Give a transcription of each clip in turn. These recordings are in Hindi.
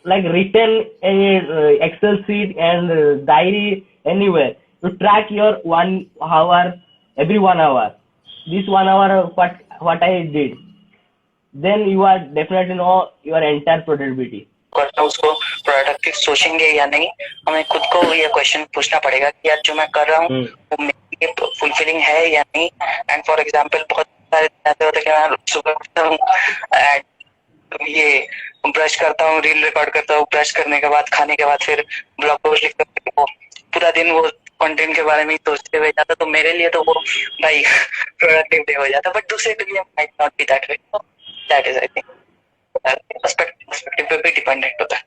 like written any Excel sheet and diary anywhere. You track your 1 hour every 1 hour. This 1 hour what I did. Then you are definitely know your entire productivity. करता हूँ उसको प्रोडक्टिव सोचेंगे या नहीं, हमें खुद को ये क्वेश्चन पूछना पड़ेगा कि यार जो मैं कर रहा हूँ वो मेरे लिए फुलफिलिंग है या नहीं। एंड फॉर एग्जांपल बहुत सारे ऐसे होते हैं कि मैं सुबह उठता हूँ, ये ब्रश करता हूँ, रील रिकॉर्ड करता हूँ, ब्रश करने के बाद खाने के बाद फिर ब्लॉग पोस्ट लिखता हूँ, पूरा दिन वो कंटेंट के बारे में सोचते हुए जाता, तो मेरे लिए तो वो भाई प्रोडक्टिव डे हो जाता, बट दूसरे के लिए might not be that way. That is I think perspective पे भी डिपेंडेंट होता है।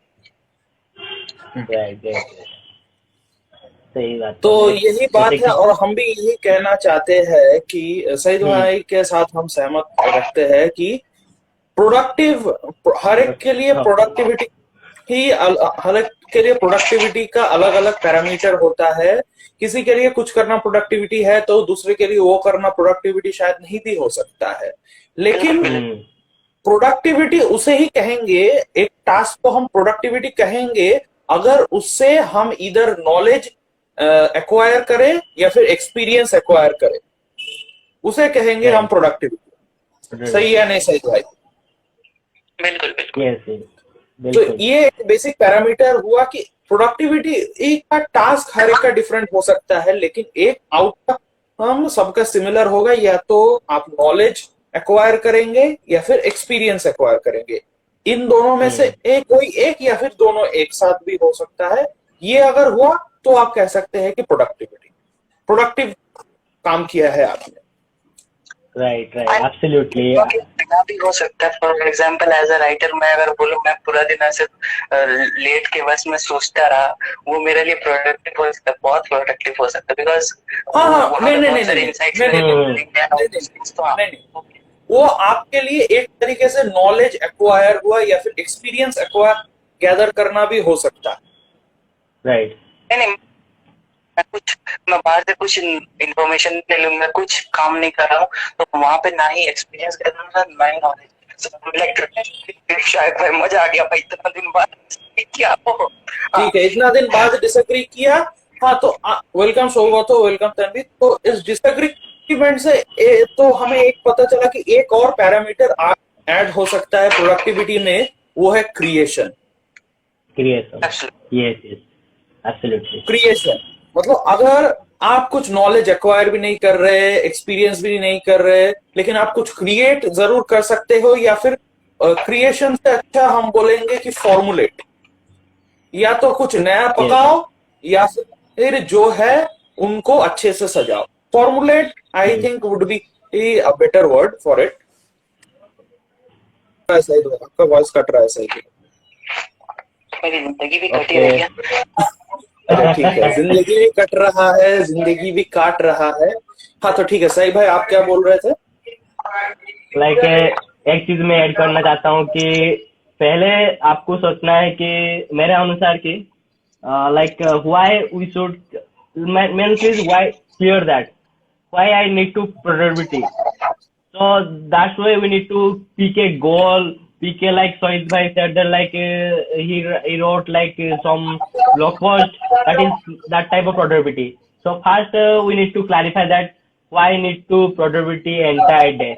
सही बात। तो यही बात है और हम भी यही कहना चाहते हैं कि सईद भाई के साथ हम सहमत रखते हैं कि प्रोडक्टिव हर एक के लिए प्रोडक्टिविटी का अलग अलग पैरामीटर होता है। किसी के लिए कुछ करना प्रोडक्टिविटी है तो दूसरे के लिए वो करना प्रोडक्टिविटी शायद नहीं भी हो सकता है। लेकिन प्रोडक्टिविटी उसे ही कहेंगे, एक टास्क को हम प्रोडक्टिविटी कहेंगे अगर उससे हम इधर नॉलेज एक्वायर करें या फिर एक्सपीरियंस एक्वायर करें, उसे कहेंगे हम प्रोडक्टिविटी। सही है नहीं सही भाई? बिल्कुल बिल्कुल। तो ये एक बेसिक पैरामीटर हुआ कि प्रोडक्टिविटी एक का टास्क हर एक का डिफरेंट हो सकता है, लेकिन एक आउटकम सबका सिमिलर होगा। या तो आप नॉलेज एक्वायर करेंगे या फिर एक्सपीरियंस एक्वायर करेंगे। इन दोनों में से कोई एक या फिर दोनों एक साथ भी हो सकता है। ये अगर हुआ तो आप कह सकते हैं कि प्रोडक्टिव काम किया है आपने। Right absolutely. भी हो सकता है। For example as a writer मैं अगर बोलूं मैं पूरा दिन ऐसे लेट के बस में सोचता रहा, वो मेरे लिए प्रोडक्टिव हो सकता है, बहुत प्रोडक्टिव हो सकता है। बिकॉज वो आपके लिए एक तरीके से नॉलेज एक्वायर हुआ या फिर एक्सपीरियंस एक्वायर गैदर करना भी हो सकता है। राइट। नहीं मैं बाहर से कुछ इन्फॉर्मेशन ले लूं, मैं कुछ काम नहीं कर रहा हूँ तो वहां पे ना ही एक्सपीरियंस कर रहा हूँ ना ही नॉलेज। शायद भाई मजा आ गया भाई, इतना दिन बाद किया। ठीक है, इतना दिन बाद डिसएग्री किया। हाँ तो वेलकम सौगतो, वेलकम तनवीर। तो इस डिसएग्रीमेंट से तो हमें एक पता चला कि एक और पैरामीटर ऐड हो सकता है प्रोडक्टिविटी में, वो है क्रिएशन। क्रिएशन मतलब अगर आप कुछ नॉलेज एक्वायर भी नहीं कर रहे, एक्सपीरियंस भी नहीं कर रहे, लेकिन आप कुछ क्रिएट जरूर कर सकते हो। या फिर क्रिएशन से अच्छा हम बोलेंगे कि फॉर्मुलेट, या तो कुछ नया पकाओ या फिर जो है उनको अच्छे से सजाओ। Formulate I think would be a better word for it. आपका वॉइस कट रहा है सही? मेरी जिंदगी भी कटी रही है। ठीक है, जिंदगी भी कट रहा है, जिंदगी भी काट रहा है। हाँ तो ठीक है, सही भाई आप क्या बोल रहे थे? लाइक एक चीज मैं ऐड करना चाहता हूँ कि पहले आपको सोचना है कि मेरे अनुसार कि like why we should main चीज why clear that why I need to productivity. So that's why we need to pick a goal. Pick a, like Sohit bhai said that like he wrote like some blog post that is that type of productivity. So first we need to clarify that why need to productivity entire day.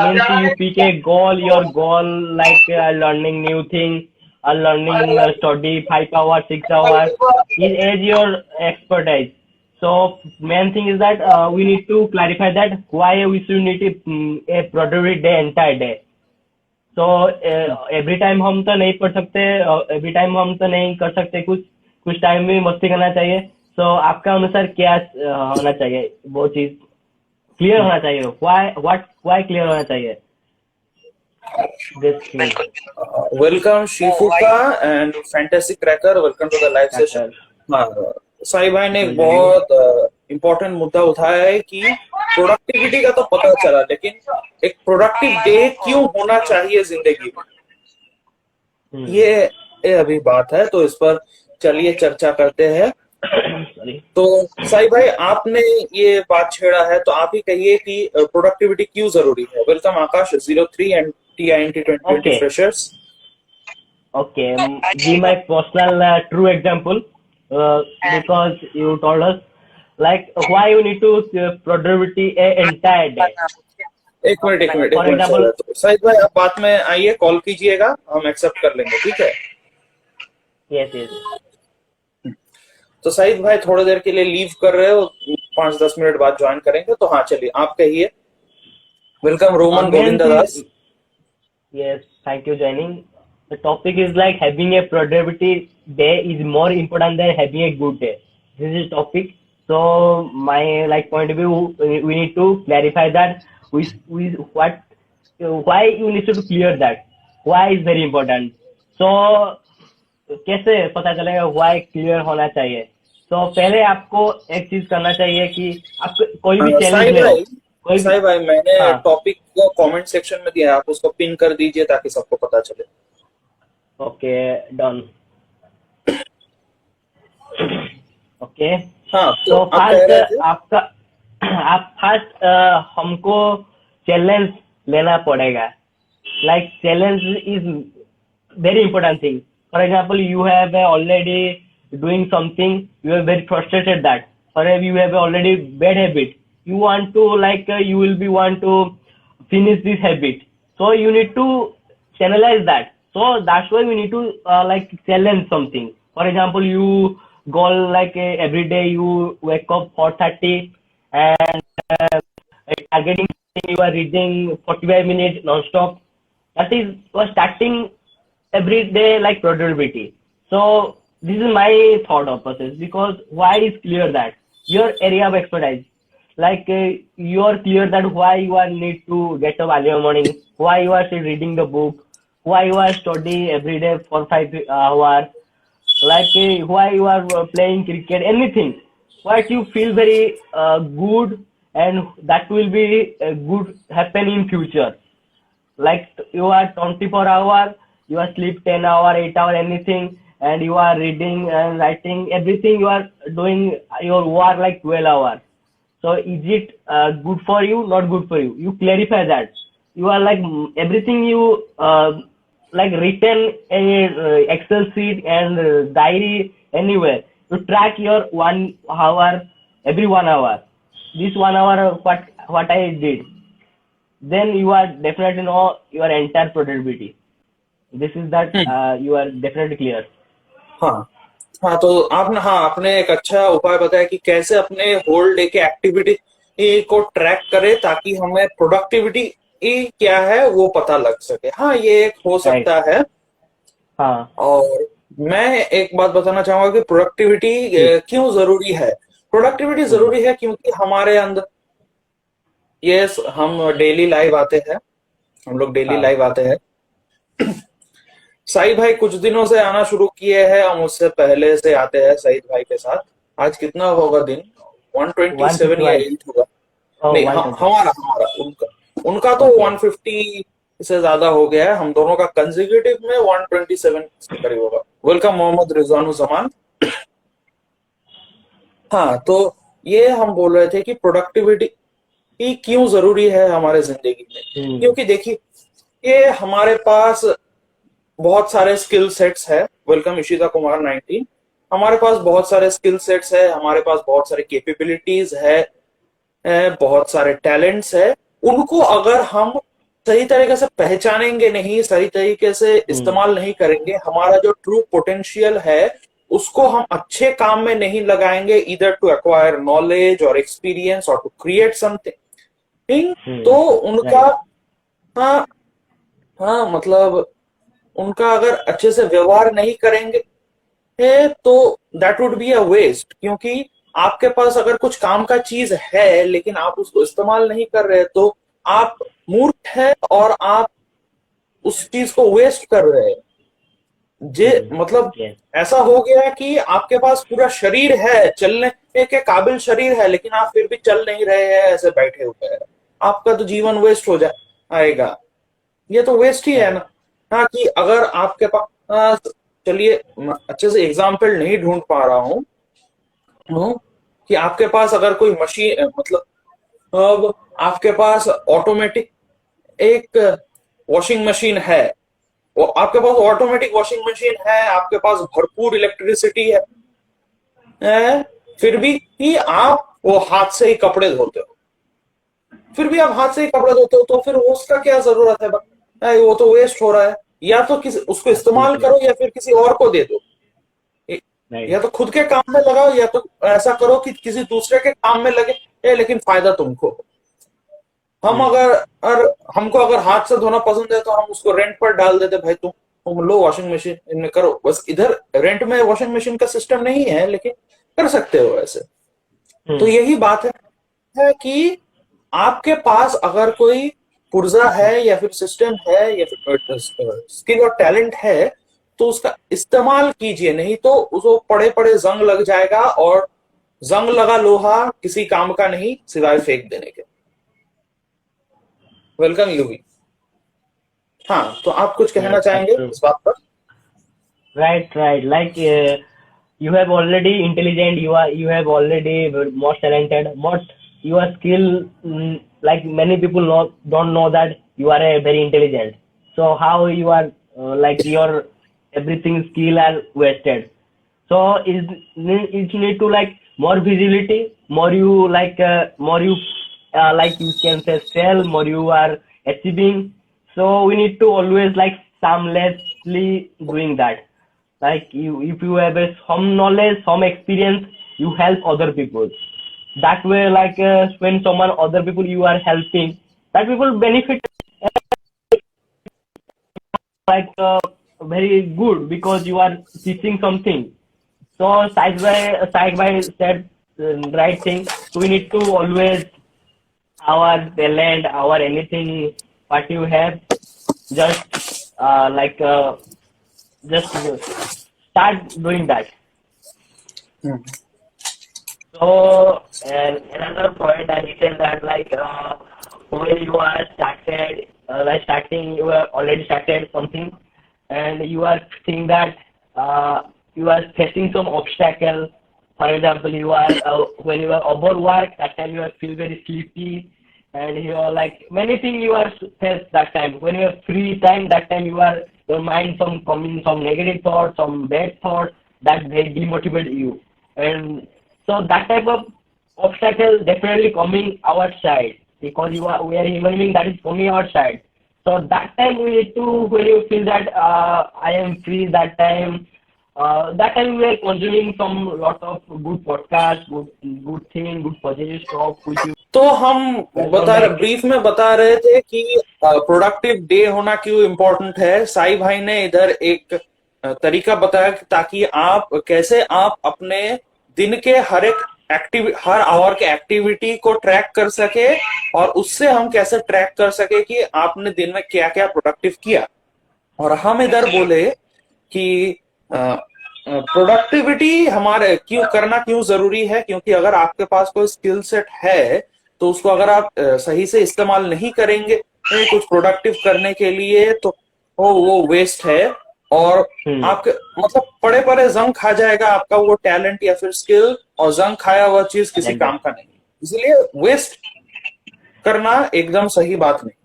Means you pick a goal. Your goal like learning new thing, learning study 5 hours, 6 hours is as your expertise. So main thing is that we need to clarify that why we should need a productive day entire day. So every time हम तो नहीं पढ़ सकते, every time हम तो नहीं कर सकते, कुछ टाइम में मस्ती करना चाहिए। So आपका अनुसार क्या होना चाहिए? वो चीज क्लियर होना चाहिए। why क्लियर होना चाहिए? वेलकम शिफुका and fantasy cracker, welcome to the live session. Sai भाई ने एक बहुत इम्पोर्टेंट मुद्दा उठाया है कि प्रोडक्टिविटी का तो पता चला, लेकिन एक प्रोडक्टिव डे क्यों होना चाहिए जिंदगी में, ये अभी बात है। तो इस पर चलिए चर्चा करते हैं। तो साई भाई आपने ये बात छेड़ा है तो आप ही कहिए कि प्रोडक्टिविटी क्यों जरूरी है। Welcome Aakash 03 and TINT 2020 freshers. Okay, आ give my जाएगा। personal true example because you told us like why you need to productivity a entire day. एक For मिनट example, सर, तो शाहिद भाई आप बात में आइए, कॉल कीजिएगा, हम एक्सेप्ट कर लेंगे, ठीक है। yes, yes. तो शाहिद भाई थोड़ी देर के लिए लीव कर रहे हो, 5-10 मिनट बाद ज्वाइन करेंगे, तो हाँ चलिए आप कहिए। Welcome Roman Main Govinda Das. thing, yes, thank you joining. The topic is like having a productivity day is more important than having a good day. This is topic. So my like point of view, we need to clarify that we what why you need to clear that why is very important. So कैसे पता चलेगा why क्लियर होना चाहिए? तो पहले आपको एक चीज करना चाहिए कि आप कोई भी चैलेंज ले लो, कोई भी। साहिब भाई मैंने हाँ, टॉपिक को कमेंट सेक्शन में दिया है, आप उसको पिन कर दीजिए ताकि सबको पता चले। Okay, done. ओके, हाँ तो तो आप कह फर्स्ट रहे थे। आपका आप फर्स्ट हमको चैलेंज लेना पड़ेगा। Like challenge is very important thing. For example, you have already doing something, you are very frustrated that, or you have already bad habit. You want to like you will be want to finish this habit. So you need to channelize that. So that's why we need to like challenge something. For example, you go like every day you wake up 4:30 and targeting you are reading 45 minutes non-stop. That is was starting every day like productivity. So this is my thought of process because why is clear that your area of expertise, like you are clear that why you are need to get up early in the morning, why you are still reading the book, why you are studying every day for 5 hours, like why you are playing cricket, anything what you feel very good, and that will be good happen in future. Like you are 24 hour, you are sleep 10 hour, 8 hour, anything, and you are reading and writing, everything you are doing your work like 12 hours. So is it good for you, not good for you? You clarify that. You are like everything you like written in Excel sheet and diary anywhere. You track your 1 hour every 1 hour. This 1 hour what I did, then you are definitely know your entire productivity. This is that you are definitely clear. हाँ हाँ, तो आपने, हाँ आपने एक अच्छा उपाय बताया कि कैसे अपने होल डे के एक्टिविटी को ट्रैक करें ताकि हमें प्रोडक्टिविटी क्या है वो पता लग सके। हाँ ये एक हो Right. सकता है। हाँ, और मैं एक बात बताना चाहूंगा कि प्रोडक्टिविटी ठीक। क्यों जरूरी है। प्रोडक्टिविटी जरूरी है क्योंकि हमारे अंदर, यस हम डेली लाइव आते हैं, हम लोग डेली हाँ, लाइव आते हैं। साईद भाई कुछ दिनों से आना शुरू किए हैं, हम उससे पहले से आते हैं साईद भाई के साथ। आज कितना होगा दिन, 127 या 151। 8 होगा। Oh, नहीं 120। हमारा हमारा उनका तो Okay. 150 से ज्यादा हो गया है, हम दोनों का कंसेक्यूटिव में 127 के करीब होगा। वेलकम मोहम्मद रिजवानुज़मान। हाँ तो ये हम बोल रहे थे कि प्रोडक्टिविटी क्यों जरूरी है हमारे जिंदगी में। क्योंकि देखिए ये हमारे पास बहुत सारे स्किल सेट्स है। वेलकम इशिता कुमार 19। हमारे पास बहुत सारे स्किल सेट्स है, हमारे पास बहुत सारे कैपेबिलिटीज है, बहुत सारे टैलेंट्स है। उनको अगर हम सही तरीके से पहचानेंगे नहीं, सही तरीके से इस्तेमाल नहीं करेंगे, हमारा जो ट्रू पोटेंशियल है उसको हम अच्छे काम में नहीं लगाएंगे, इधर टू एक्वायर नॉलेज और एक्सपीरियंस और टू क्रिएट समथिंग, तो उनका हाँ हाँ मतलब उनका अगर अच्छे से व्यवहार नहीं करेंगे तो that would be a waste. क्योंकि आपके पास अगर कुछ काम का चीज है लेकिन आप उसको इस्तेमाल नहीं कर रहे तो आप मूर्ख है और आप उस चीज को वेस्ट कर रहे हैं। मतलब ऐसा हो गया कि आपके पास पूरा शरीर है, चलने के काबिल शरीर है, लेकिन आप फिर भी चल नहीं रहे हैं, ऐसे बैठे हुए हैं। आपका तो जीवन वेस्ट हो जाएगा। ये तो वेस्ट ही है ना। हाँ कि अगर आपके पास, चलिए अच्छे से एग्जाम्पल नहीं ढूंढ पा रहा हूं कि आपके पास अगर कोई मशीन, मतलब अब आपके पास ऑटोमेटिक एक वॉशिंग मशीन है, वो आपके पास ऑटोमेटिक वॉशिंग मशीन है, आपके पास भरपूर इलेक्ट्रिसिटी है, फिर भी आप वो हाथ से ही कपड़े धोते हो, फिर भी आप हाथ से ही कपड़े धोते हो, तो फिर उसका क्या जरूरत है भाई? वो तो वेस्ट हो रहा है। या तो किसी उसको इस्तेमाल करो या फिर किसी और को दे दो, या तो खुद के काम में लगाओ, या तो ऐसा करो कि किसी दूसरे के काम में लगे, लेकिन फायदा तुमको हो। हम हमको अगर हाथ से धोना पसंद है तो हम उसको रेंट पर डाल देते, भाई तुम लो वॉशिंग मशीन, इनमें करो। बस इधर रेंट में वॉशिंग मशीन का सिस्टम नहीं है, लेकिन कर सकते हो ऐसे। तो यही बात है कि आपके पास अगर कोई पुर्जा है या फिर सिस्टम है या फिर स्किल और टैलेंट है, तो उसका इस्तेमाल कीजिए, नहीं तो उसको पड़े पड़े जंग लग जाएगा, और जंग लगा लोहा किसी काम का नहीं सिवाय फेंक देने के। Welcome UV. हाँ, तो आप कुछ कहना चाहेंगे इस बात पर? Right, right. Like you have already intelligent, you have already most talented, but your skill, like many people don't know that you are a very intelligent. So how you are like your everything skill are wasted. So it need to like more visibility, more you like you can say sell, more you are achieving. So we need to always like shamelessly doing that. Like if you have some knowledge, some experience, you help other people. That way, like when someone other people you are helping, that people benefit like very good because you are teaching something. So side by said right thing. So we need to always our talent, our anything what you have, just just start doing that. So and another point I written that like when you are started like starting you are already started something and you are seeing that you are facing some obstacle. For example, you are when you are overworked that time you are feel very sleepy and you are like many things you are face that time. When you are free time that time you are your mind some coming some negative thoughts, some bad thoughts that they demotivate you. And so that type of obstacle definitely coming our side because we are human being that is coming our side. So that time we need to when you feel that I am free that time we are consuming some lot of good podcast, good thing, good positive stuff which you तो हम ब्रीफ में बता रहे थे कि प्रोडक्टिव डे होना क्यों इम्पोर्टेंट है। साई भाई ने इधर एक तरीका बताया ताकि कैसे आप अपने दिन के हर आवर के एक्टिविटी को ट्रैक कर सके, और उससे हम कैसे ट्रैक कर सके कि आपने दिन में क्या क्या प्रोडक्टिव किया। और हम इधर बोले कि प्रोडक्टिविटी हमारे क्यों जरूरी है, क्योंकि अगर आपके पास कोई स्किल सेट है तो उसको अगर आप सही से इस्तेमाल नहीं करेंगे कुछ प्रोडक्टिव करने के लिए तो वो वेस्ट है, और आपके मतलब पड़े पड़े जंग खा जाएगा आपका वो टैलेंट या फिर स्किल, और जंग खाया हुआ चीज किसी काम का नहीं। इसलिए वेस्ट करना एकदम सही बात नहीं।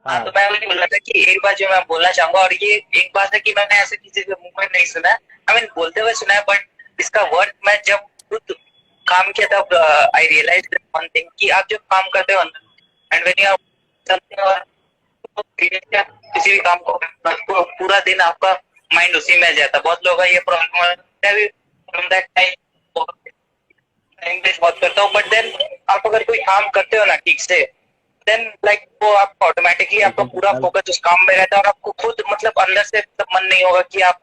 हाँ, तो मैं वही बोल रहा था कि एक बात जो मैं बोलना चाहूंगा, और ये एक बात है कि मैंने ऐसे किसी के मुंह में नहीं सुना है, आई मीन बोलते हुए सुना है, बट इसका वर्ड मैं जब खुद काम किया तब आई रियलाइज वन थिंग कि आप जब काम करते हो एंड व्हेन यू आर किसी भी काम को पूरा दिन आपका माइंड उसी में जाता है। बहुत लोगों का ये प्रॉब्लम है इंग्लिश बहुत करता हूँ, बट देन आप अगर कोई काम करते हो ना ठीक से देन लाइक वो आपको ऑटोमेटिकली आपका पूरा फोकस उस काम में रहता है, और आपको खुद मतलब अंदर से मन नहीं होगा कि आप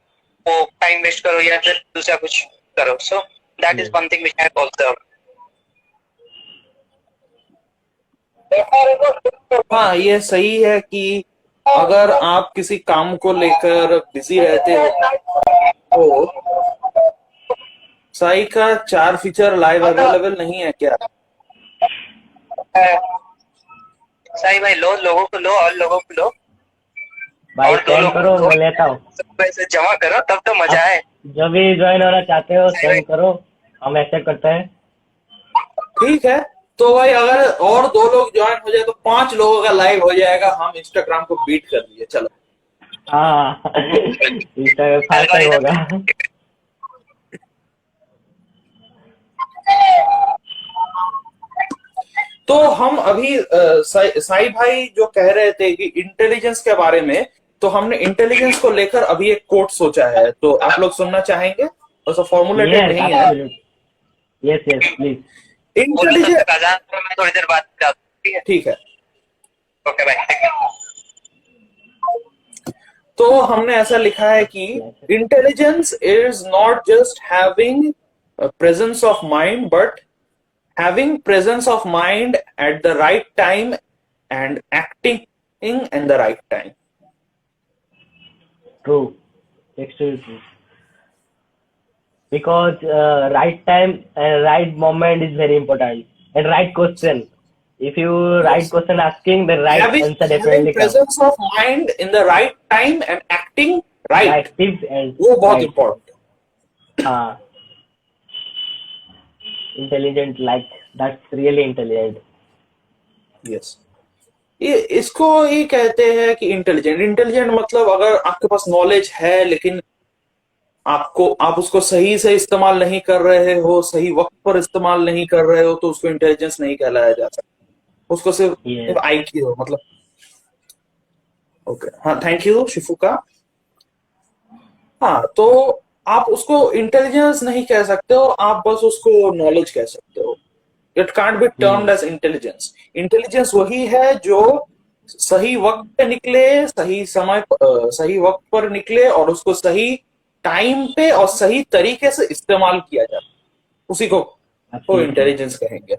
वो टाइम वेस्ट करो या फिर दूसरा कुछ करो। So that is one thing which I have observed. हाँ, ये सही है कि अगर आप किसी काम को लेकर बिजी रहते हो तो साई का 4 फीचर लाइव अवेलेबल नहीं है क्या? साई भाई लो, लोगों को लो और लोगों को लो भाई, सेंड करो मैं लेता हूँ। पैसे जमा करो तब तो मजा आए। जब भी ज्वाइन होना चाहते हो सेंड करो, हम ऐसे करते हैं। ठीक है, तो भाई अगर और 2 लोग ज्वाइन हो जाए तो 5 लोगों का लाइव हो जाएगा, हम इंस्टाग्राम को बीट कर लिए। चलो हाँ इस टाइम फर्स्ट टाइम होगा। तो हम अभी साई भाई जो कह रहे थे कि इंटेलिजेंस के बारे में, तो हमने इंटेलिजेंस को लेकर अभी एक कोट सोचा है, तो आप लोग सुनना चाहेंगे? वैसा फॉर्मुलेटेड यस नहीं है। Absolute, yes yes please. Intelligence, मैं थोड़ी देर बात करता हूँ, ठीक है। Okay bye. तो हमने ऐसा लिखा है कि intelligence is not just having presence of mind, but having presence of mind at the right time and acting in the right time. True, extremely true. Because right time and right moment is very important, and right question. If you right question asking, the right answer Having definitely comes. presence of mind in the right time and acting right, Right tips and वो बहुत right. important. हाँ, intelligent, like that's really intelligent. Yes. ये इसको ये कहते हैं कि इंटेलिजेंट मतलब अगर आपके पास नॉलेज है लेकिन आप उसको सही से इस्तेमाल नहीं कर रहे हो, सही वक्त पर इस्तेमाल नहीं कर रहे हो, तो उसको इंटेलिजेंस नहीं कहलाया जा सकता, उसको सिर्फ Yes. IQ मतलब। ओके, हाँ, थैंक यू शिफुका। हाँ, तो आप उसको इंटेलिजेंस नहीं कह सकते हो, आप बस उसको नॉलेज कह सकते हो। It can't be termed as intelligence. Intelligence वही है जो सही वक्त पे निकले, सही वक्त पर निकले और उसको सही टाइम पे और सही तरीके से इस्तेमाल किया जाए, उसी को इंटेलिजेंस कहेंगे।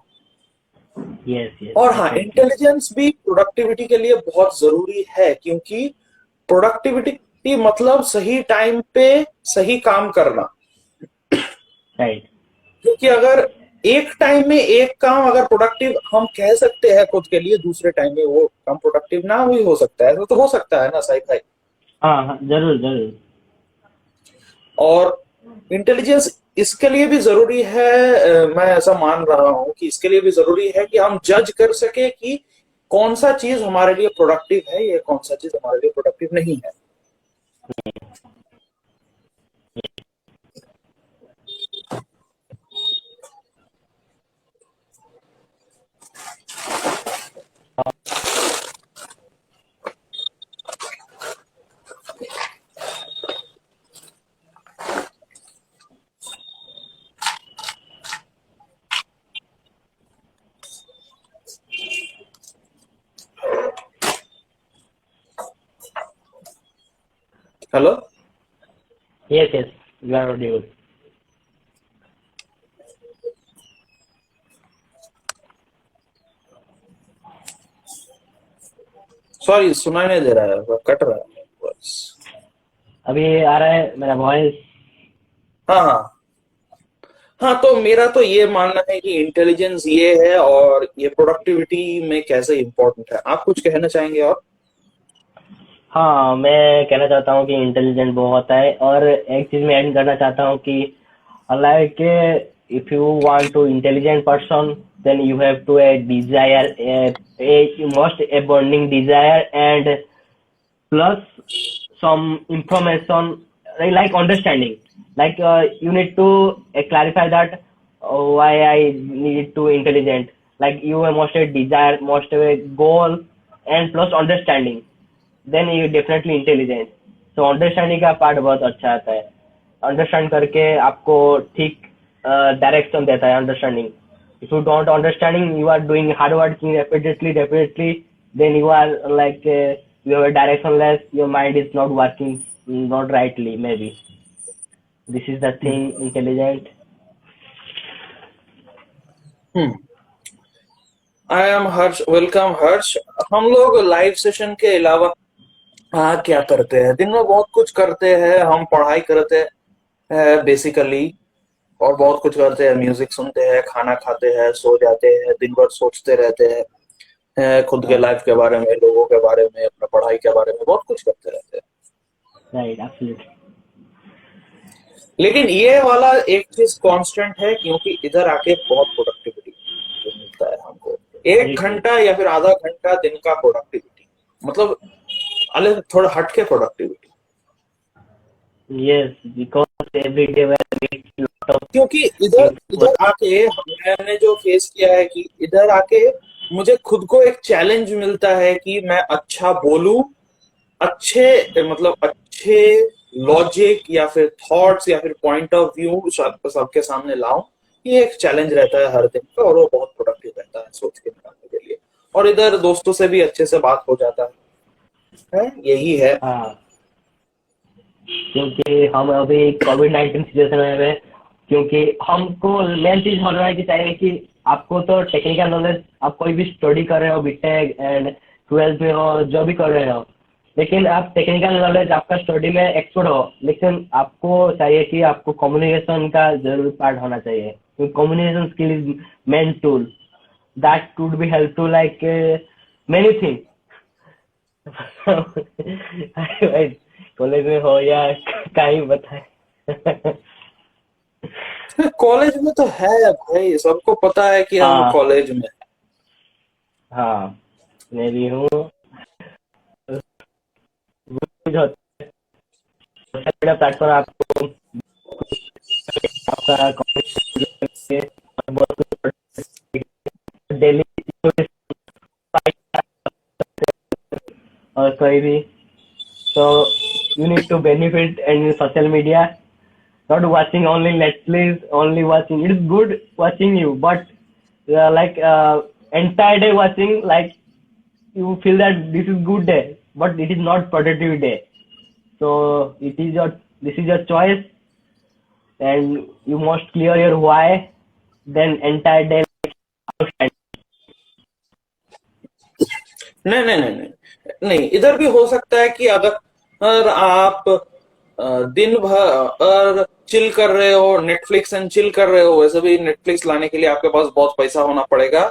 Yes, yes. और हाँ, इंटेलिजेंस भी प्रोडक्टिविटी के लिए बहुत जरूरी है, क्योंकि प्रोडक्टिविटी मतलब सही टाइम पे सही काम करना। Right. क्योंकि अगर एक टाइम में एक काम अगर प्रोडक्टिव हम कह सकते हैं खुद के लिए, दूसरे टाइम में वो काम प्रोडक्टिव ना भी हो सकता है, तो हो सकता है ना साई भाई? हाँ जरूर जरूर। और इंटेलिजेंस इसके लिए भी जरूरी है, मैं ऐसा मान रहा हूं कि इसके लिए भी जरूरी है कि हम जज कर सके कि कौन सा चीज हमारे लिए प्रोडक्टिव है या कौन सा चीज हमारे लिए प्रोडक्टिव नहीं है। Hello, Yes, yes, you are audible. Sorry, सुनाई नहीं दे रहा है, कट रहा है बस। अभी आ रहा है मेरा वॉइस? हाँ हाँ हाँ, तो मेरा तो ये मानना है कि इंटेलिजेंस ये है और ये प्रोडक्टिविटी में कैसे इम्पोर्टेंट है। आप कुछ कहना चाहेंगे? और हाँ, मैं कहना चाहता हूँ कि इंटेलिजेंट बहुत है, और एक चीज मैं ऐड करना चाहता हूँ कि like if you want to intelligent person, then you have to a desire, you must a burning desire, and plus some information, like understanding, like you need to clarify that why I need to intelligent, like you must have desire, must have a goal, and plus understanding, then you definitely intelligent. So understanding का पार्ट बहुत अच्छा आता है, अंडरस्टैंड करके आपको ठीक डायरेक्शन देता है understanding. if you don't understanding, you are doing hard working repeatedly, then you are like you are directionless, your mind is not working not rightly, maybe this is the thing intelligent. I am Harsh, welcome Harsh. हम लोग लाइव सेशन के अलावा हाँ क्या करते हैं, दिन में बहुत कुछ करते हैं। हम पढ़ाई करते हैं बेसिकली, और बहुत कुछ करते हैं, म्यूजिक सुनते हैं, खाना खाते हैं, सो जाते हैं, दिन भर सोचते रहते हैं खुद के लाइफ के बारे में, लोगों के बारे में, अपने पढ़ाई के बारे में, बहुत कुछ करते रहते हैं। Right, absolutely. लेकिन ये वाला एक चीज कांस्टेंट है, क्योंकि इधर आके बहुत प्रोडक्टिविटी मिलता है हमको। 1 घंटा या फिर आधा घंटा दिन का प्रोडक्टिविटी, मतलब अलग थोड़ा हटके productivity. Yes, because every day we are getting lot of क्योंकि इधर इधर आके मैंने जो फेस किया है कि इधर आके मुझे खुद को एक चैलेंज मिलता है कि मैं अच्छा बोलूं, अच्छे मतलब अच्छे लॉजिक या फिर थॉट्स या फिर पॉइंट ऑफ व्यू सबके सामने लाऊं। ये एक चैलेंज रहता है हर दिन का, और वो बहुत प्रोडक्टिव रहता है सोच के निकालने के लिए। और इधर दोस्तों से भी अच्छे से बात हो जाता है, यही है। हाँ, क्योंकि हम अभी कोविड-19 सिचुएशन में हैं, क्योंकि हमको मेन चीज होना है कि चाहिए कि आपको तो टेक्निकल नॉलेज, आप कोई भी स्टडी कर रहे हो बीटेक एंड 12th में हो, जो भी कर रहे हो, लेकिन आप टेक्निकल नॉलेज आपका स्टडी में एक्सपर्ट हो, लेकिन आपको चाहिए कि आपको कम्युनिकेशन का जरूर पार्ट होना चाहिए, क्योंकि communication skill is main tool that would be help to like many thing. College में हो या कहीं बताए। कॉलेज में तो है भाई, सबको पता है कि हम हाँ कॉलेज में हैं। हाँ, मैं भी हूँ। सोशल मीडिया प्लेटफॉर्म आपको आपका डेली और कोई भी, so you need to benefit in social media, not watching only Netflix, only watching. It is good watching you, but entire day watching, like you feel that this is good day, but it is not productive day. So this is your choice, and you must clear your why. Then entire day. नहीं नहीं नहीं नहीं नहीं, इधर भी हो सकता है कि अगर आप दिन भर चिल कर रहे हो, नेटफ्लिक्स एंड चिल कर रहे हो, वैसे भी नेटफ्लिक्स लाने के लिए आपके पास बहुत पैसा होना पड़ेगा,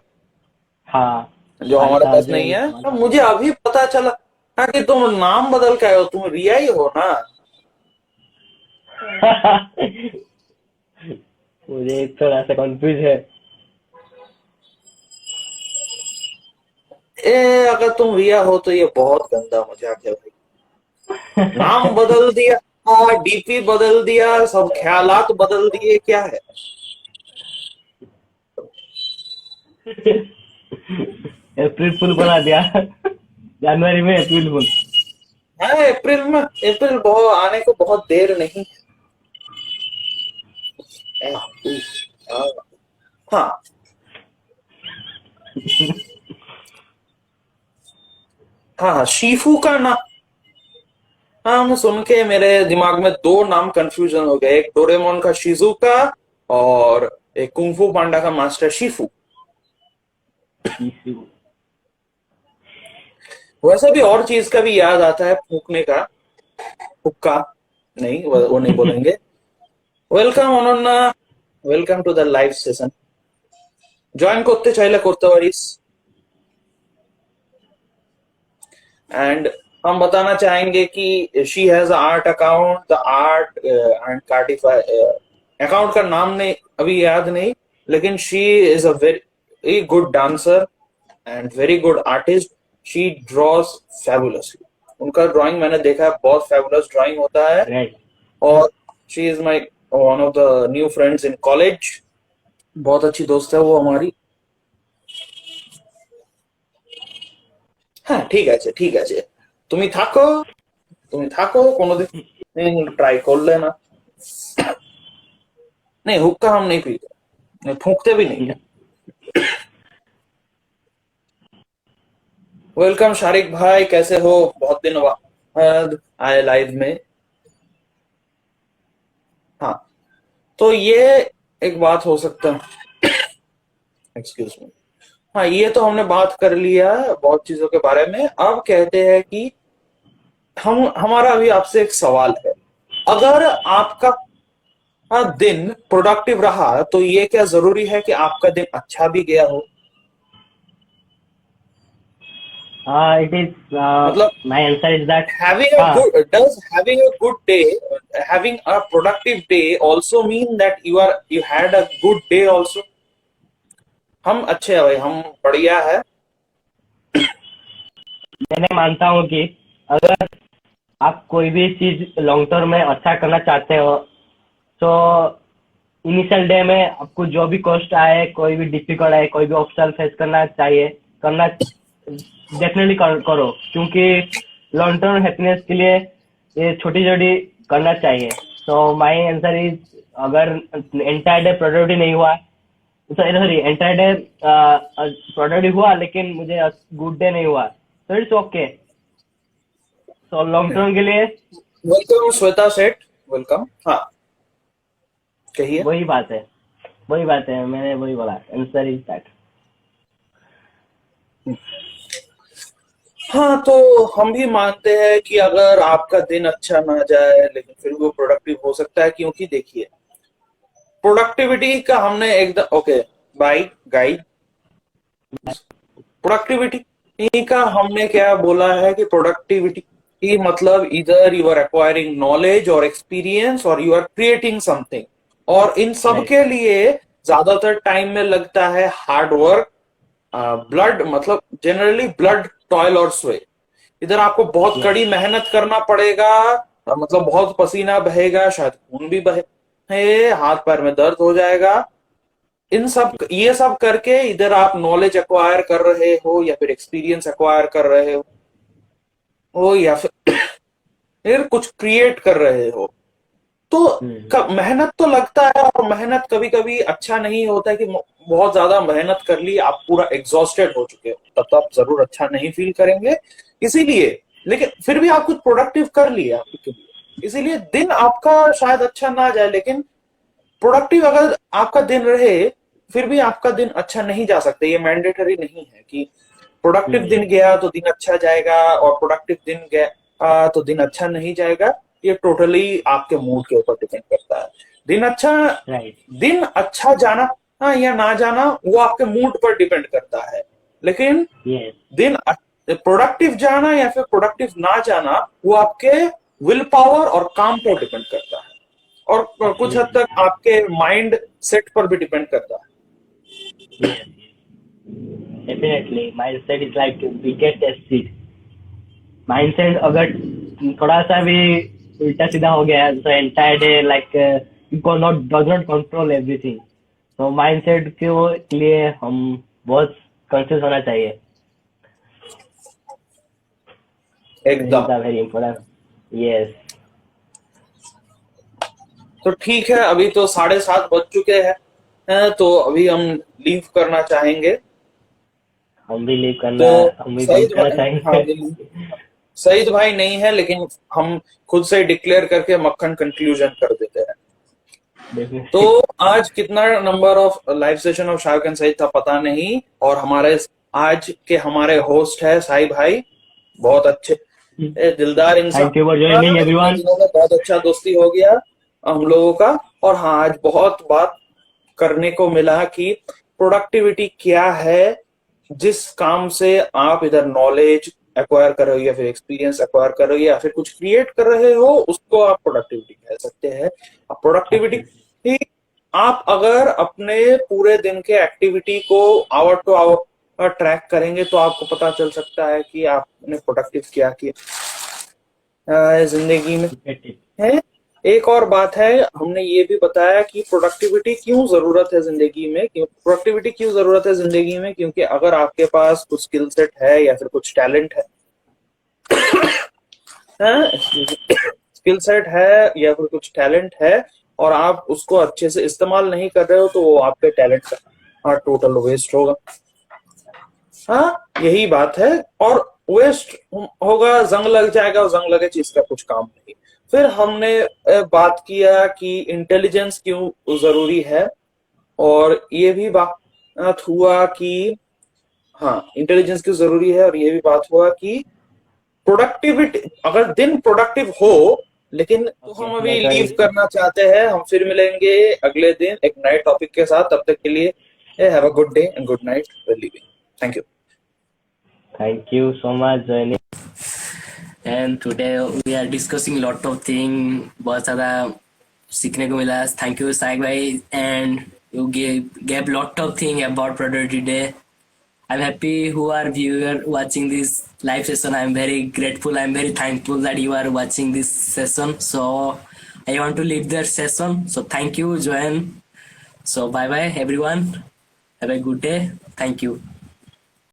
हाँ, जो हमारे पास नहीं है। तो मुझे अभी पता चला हाँ कि तुम नाम बदल के आए हो, तुम रिया ही हो ना। मुझे थोड़ा सा कंफ्यूज है। अगर तुम रिया हो तो ये बहुत गंदा मजाक है भाई। नाम बदल दिया, डीपी बदल दिया, सब ख्यालात बदल दिए, क्या है? अप्रैल फुल बना दिया। जनवरी में अप्रैल फुल। हाँ, अप्रैल बहुत आने को बहुत देर नहीं है। हाँ हाँ, शीफू का नाम सुन के मेरे दिमाग में दो नाम कंफ्यूजन हो गए, एक डोरेमोन का शिजुका और एक कुंफू पांडा का मास्टर शीफू। वैसा भी और चीज का भी याद आता है, फूकने का, हुक्का नहीं, वो नहीं बोलेंगे। Welcome Ananna, welcome to the live session. Join करते चाइले करते पारिस। एंड हम बताना चाहेंगे कि she has art account, the art and कार्टिफाई अकाउंट का नाम नहीं अभी याद नहीं, लेकिन she is a very good dancer and very good artist. She draws fabulously. उनका ड्राइंग मैंने देखा है, बहुत फैबुलस ड्राइंग होता है। Right. और she is my one of the new friends in college. बहुत अच्छी दोस्त है वो हमारी। হ্যাঁ ঠিক আছে তুমি থাকো কোনোদিন ट्राई করলে না। नहीं, हुक्का हम नहीं पीते, नहीं फूंकते भी नहीं है। वेलकम शारिक भाई, कैसे हो? बहुत दिन बाद आए लाइव में। हाँ, तो ये एक बात हो सकता है। Excuse me. हाँ, ये तो हमने बात कर लिया बहुत चीजों के बारे में। अब कहते हैं कि हमारा अभी आपसे एक सवाल है, अगर आपका दिन प्रोडक्टिव रहा तो ये क्या जरूरी है कि आपका दिन अच्छा भी गया हो? It is. मतलब My answer is that. having a good day, having a productive day also mean that you had a good day also? हम अच्छे हैं भाई, हम बढ़िया है। मैं मानता हूँ कि अगर आप कोई भी चीज लॉन्ग टर्म में अच्छा करना चाहते हो, तो इनिशियल डे में आपको जो भी कॉस्ट आए, कोई भी डिफिकल्ट आए, कोई भी ऑब्स्टल फेस करना डेफिनेटली करो, क्योंकि लॉन्ग टर्म हैप्पीनेस के लिए ये छोटी छोटी करना चाहिए। सो माय आंसर इज, अगर एंटायर डे प्रोडक्टिव नहीं हुआ, सॉरी एंटायर डे प्रोडक्टिव हुआ लेकिन मुझे गुड डे नहीं हुआ, तो it's okay. So long term के लिए वेलकम श्वेता सेठ, वेलकम। हाँ, कहिए। वही बात है, मैंने वही बोला, आंसर इज दैट। हाँ, तो हम भी मानते हैं कि अगर आपका दिन अच्छा ना जाए लेकिन फिर वो प्रोडक्टिव हो सकता है, क्योंकि देखिए प्रोडक्टिविटी का हमने एकदम ओके बाय गाइड, प्रोडक्टिविटी का हमने क्या बोला है कि प्रोडक्टिविटी की मतलब इधर यू आर एक्वायरिंग नॉलेज और एक्सपीरियंस और यू आर क्रिएटिंग समथिंग, और इन सब Right. के लिए ज्यादातर टाइम में लगता है हार्ड वर्क, ब्लड, मतलब जनरली ब्लड, टॉयल और स्वेट। इधर आपको बहुत Yes. कड़ी मेहनत करना पड़ेगा, मतलब बहुत पसीना बहेगा, शायद खून भी बहे, हाथ पैर में दर्द हो जाएगा। ये सब करके इधर आप नॉलेज एक्वायर कर रहे हो या फिर एक्सपीरियंस एक्वायर कर रहे हो या फिर कुछ क्रिएट कर रहे हो, तो मेहनत तो लगता है, और मेहनत कभी कभी अच्छा नहीं होता है कि बहुत ज्यादा मेहनत कर ली, आप पूरा एग्जॉस्टेड हो चुके हो, तब तो आप जरूर अच्छा नहीं फील करेंगे। इसीलिए, लेकिन फिर भी आप कुछ प्रोडक्टिव कर लिया आपके लिए, इसीलिए दिन आपका शायद अच्छा ना जाए, लेकिन प्रोडक्टिव अगर आपका दिन रहे फिर भी आपका दिन अच्छा नहीं जा सकता। ये मैंडेटरी नहीं है कि प्रोडक्टिव दिन गया तो दिन अच्छा जाएगा और प्रोडक्टिव दिन गया तो दिन अच्छा नहीं जाएगा। ये टोटली आपके मूड के ऊपर डिपेंड करता है। Right. दिन अच्छा जाना या ना जाना वो आपके मूड पर डिपेंड करता है, लेकिन Yes. दिन प्रोडक्टिव जाना या फिर प्रोडक्टिव ना जाना वो आपके विल पावर और काम पर डिपेंड करता है, और कुछ हद तक आपके माइंड सेट पर भी डिपेंड करता है। Yes. Definitely. Mindset is like the biggest asset. Mindset अगर थोड़ा सा भी उल्टा सीधा हो गया, so entire day like does not control everything. So mindset के लिए हम बहुत conscious होना चाहिए। एकदम। These are very important. Yes. तो ठीक है, अभी तो 7:30 बज चुके हैं, तो अभी हम लीव करना चाहेंगे। हम भी लीव तो करना चाहेंगे। सईद भाई नहीं है, लेकिन हम खुद से डिक्लेयर करके मक्खन कंक्लूजन कर देते हैं। तो आज कितना number of live session of Shahrukh and Saeed था पता नहीं, और हमारे होस्ट है साई भाई, बहुत अच्छे दिलदार इंसान। Thank you for joining everyone. बहुत अच्छा दोस्ती हो गया हम लोगों का। और हाँ, आज बहुत बात करने को मिला कि प्रोडक्टिविटी क्या है, जिस काम से आप इधर नॉलेज एक्वायर कर रहे हो या फिर एक्सपीरियंस एक्वायर कर रहे हो या फिर कुछ क्रिएट कर रहे हो, उसको आप प्रोडक्टिविटी कह सकते हैं। प्रोडक्टिविटी आप अगर अपने पूरे दिन के एक्टिविटी को आवर टू आवर ट्रैक करेंगे तो आपको पता चल सकता है कि आपने प्रोडक्टिव क्या किया जिंदगी में है। एक और बात है, हमने ये भी बताया कि प्रोडक्टिविटी क्यों जरूरत है जिंदगी में, क्योंकि अगर आपके पास कुछ स्किल सेट है या फिर कुछ टैलेंट है स्किल सेट है या फिर कुछ टैलेंट है और आप उसको अच्छे से इस्तेमाल नहीं कर रहे हो, तो वो आपके टैलेंट का टोटल वेस्ट होगा। हाँ, यही बात है, और वेस्ट होगा, जंग लग जाएगा, और जंग लगे चीज का कुछ काम नहीं। फिर हमने बात किया कि इंटेलिजेंस क्यों जरूरी है, और ये भी बात हुआ कि हाँ, इंटेलिजेंस क्यों जरूरी है, और ये भी बात हुआ कि प्रोडक्टिविटी, अगर दिन प्रोडक्टिव हो, लेकिन तो हम अभी लीव करना चाहते हैं। हम फिर मिलेंगे अगले दिन एक नए टॉपिक के साथ। तब तक के लिए have a good day and good night, we are leaving. Thank you so much joining. And today we are discussing lot of things. बहुत ज़्यादा सीखने को मिला। Thank you साइक भाई, and you gave lot of thing about Productivity Day. I'm happy who are viewer watching this live session. I'm very grateful. I'm very thankful that you are watching this session. So I want to leave their session. So thank you, Joanne. So bye bye everyone. Have a good day. Thank you.